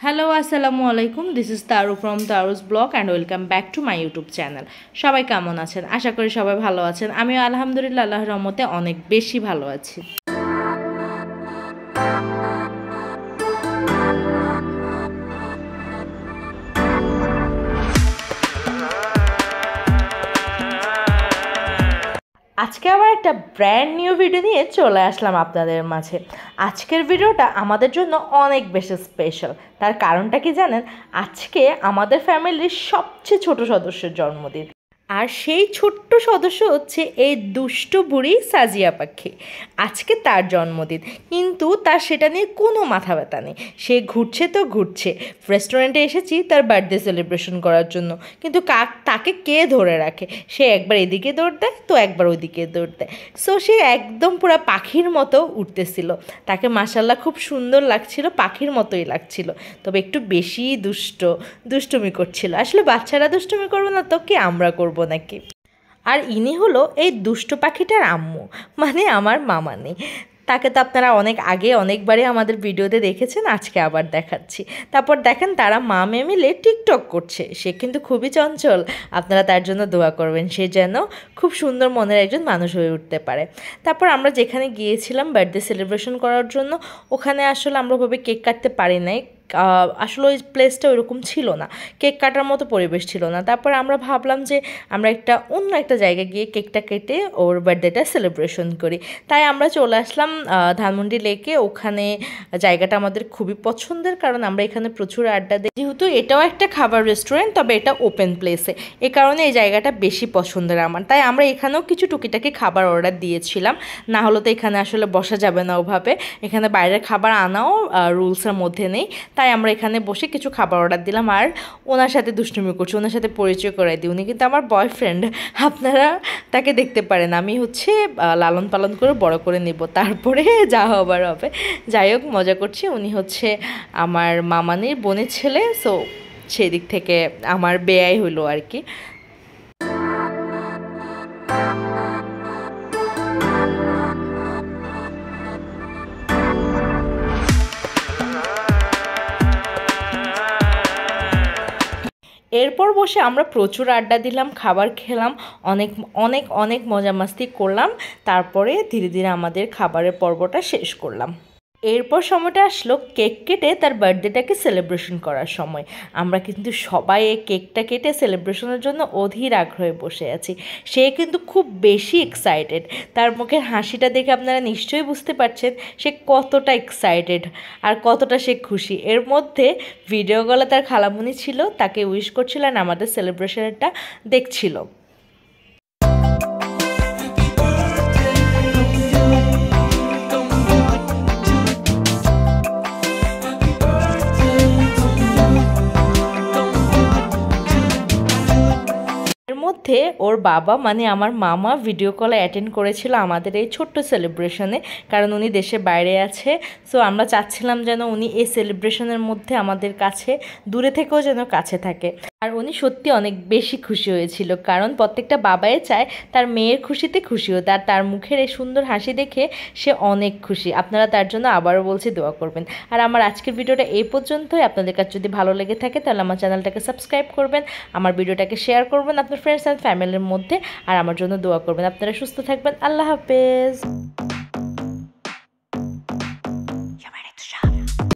Hello আসসালামু আলাইকুম, this is Taru from Taru's blog and welcome back to my YouTube channel. সবাই কেমন আছেন? আশা করি সবাই ভালো আছেন। আমিও আলহামদুলিল্লাহ আল্লাহর রহমতে অনেক বেশি ভালো আছি। আজকে আবার একটা ব্র্যান্ড নিউ ভিডিও নিয়ে চলে আসলাম আপনাদের মাঝে। আজকের ভিডিওটা আমাদের জন্য অনেক বেশি স্পেশাল। তার কারণটা কি জানেন? আজকে আমাদের ফ্যামিলির সবচেয়ে ছোট সদস্যের জন্মদিন, আর সেই ছোট্ট সদস্য হচ্ছে এই দুষ্টু বুড়ি সাজিয়া পাখি। আজকে তার জন্মদিন, কিন্তু তার সেটা নিয়ে কোনো মাথা ব্যথা নেই। সে ঘুরছে তো ঘুরছে। রেস্টুরেন্টে এসেছি তার বার্থডে সেলিব্রেশন করার জন্য, কিন্তু তাকে কে ধরে রাখে? সে একবার এদিকে দৌড় দেয় তো একবার ওইদিকে দৌড় দেয়। সো সে একদম পুরো পাখির মতো উঠতেছিল। তাকে মাশাল্লাহ খুব সুন্দর লাগছিল, পাখির মতোই লাগছিল। তবে একটু বেশি দুষ্টুমি করছিল। আসলে বাচ্চারা দুষ্টুমি করবো না তো কি আমরা করবো নাকি? আর ইনি হলো এই দুষ্ট পাখিটার আম্মু, মানে আমার মামানি। তাকে তো আপনারা অনেক আগে অনেকবারই আমাদের ভিডিওতে দেখেছেন, আজকে আবার দেখাচ্ছি। তারপর দেখেন তারা মা মেয়ে মিলে টিকটক করছে। সে কিন্তু খুবই চঞ্চল, আপনারা তার জন্য দোয়া করবেন সে যেন খুব সুন্দর মনের একজন মানুষ হয়ে উঠতে পারে। তারপর আমরা যেখানে গিয়েছিলাম বার্থডে সেলিব্রেশন করার জন্য, ওখানে আসলে আমরা ওভাবে কেক কাটতে পারি নাই। আসলে ওই প্লেসটা ওইরকম ছিল না, কেক কাটার মতো পরিবেশ ছিল না। তারপর আমরা ভাবলাম যে আমরা অন্য একটা জায়গায় গিয়ে কেকটা কেটে ওর বার্থডেটা সেলিব্রেশন করি। তাই আমরা চলে আসলাম ধানমন্ডি লেকে। ওখানে জায়গাটা আমাদের খুবই পছন্দের, কারণ আমরা এখানে প্রচুর আড্ডা দিই। যেহেতু এটাও একটা খাবার রেস্টুরেন্ট, তবে এটা ওপেন প্লেসে, এ কারণে এই জায়গাটা বেশি পছন্দের আমার। তাই আমরা এখানেও কিছু টুকিটাকি খাবার অর্ডার দিয়েছিলাম, না হলে তো এখানে আসলে বসা যাবে না ওভাবে। এখানে বাইরের খাবার আনাও রুলসের মধ্যে নেই। তাই আমরা এখানে বসে কিছু খাবার অর্ডার দিলাম, আর ওনার সাথে দুষ্টুমি করছি, ওনার সাথে পরিচয় করাই দিই। উনি কিন্তু আমার বয়ফ্রেন্ড, আপনারা তাকে দেখতে পারেন। আমি হচ্ছে লালন পালন করে বড় করে নেব, তারপরে যা হবার হবে। যাই হোক, মজা করছি। উনি হচ্ছে আমার মামানির বোনের ছেলে, সো সেই দিক থেকে আমার বেয়াই হলো আর কি। এরপর বসে আমরা প্রচুর আড্ডা দিলাম, খাবার খেলাম, অনেক অনেক অনেক মজা মাস্তি করলাম। তারপরে ধীরে ধীরে আমাদের খাবারের পর্বটা শেষ করলাম। এরপর সময়টা আসলো কেক কেটে তার বার্থডেটাকে সেলিব্রেশন করার সময়। আমরা কিন্তু সবাই এই কেকটা কেটে সেলিব্রেশনের জন্য অধীর আগ্রহে বসে আছি। সে কিন্তু খুব বেশি এক্সাইটেড। তার মুখের হাসিটা দেখে আপনারা নিশ্চয়ই বুঝতে পারছেন সে কতটা এক্সাইটেড আর কতটা সে খুশি। এর মধ্যে ভিডিও কলে তার খালামুনি ছিল, তাকে উইশ করছিল আর আমাদের সেলিব্রেশনটা দেখছিল। মধ্যে ওর বাবা মানে আমার মামা ভিডিও কলে অ্যাটেন্ড করেছিল আমাদের এই ছোট্ট সেলিব্রেশনে, কারণ উনি দেশের বাইরে আছে। সো আমরা চাচ্ছিলাম যেন উনি এই সেলিব্রেশনের মধ্যে আমাদের কাছে দূরে থেকেও যেন কাছে থাকে। আর উনি সত্যি অনেক বেশি খুশি হয়েছিল, কারণ প্রত্যেকটা বাবাই চায় তার মেয়ের খুশিতে খুশি হতে, আর তার মুখের এই সুন্দর হাসি দেখে সে অনেক খুশি। আপনারা তার জন্য আবারও বলছি দোয়া করবেন। আর আমার আজকের ভিডিওটা এই পর্যন্তই। আপনাদের কাছে যদি ভালো লেগে থাকে তাহলে আমার চ্যানেলটাকে সাবস্ক্রাইব করবেন, আমার ভিডিওটাকে শেয়ার করবেন আপনার ফ্রেন্ডস অ্যান্ড ফ্যামিলির মধ্যে, আর আমার জন্য দোয়া করবেন। আপনারা সুস্থ থাকবেন। আল্লাহ হাফেজ।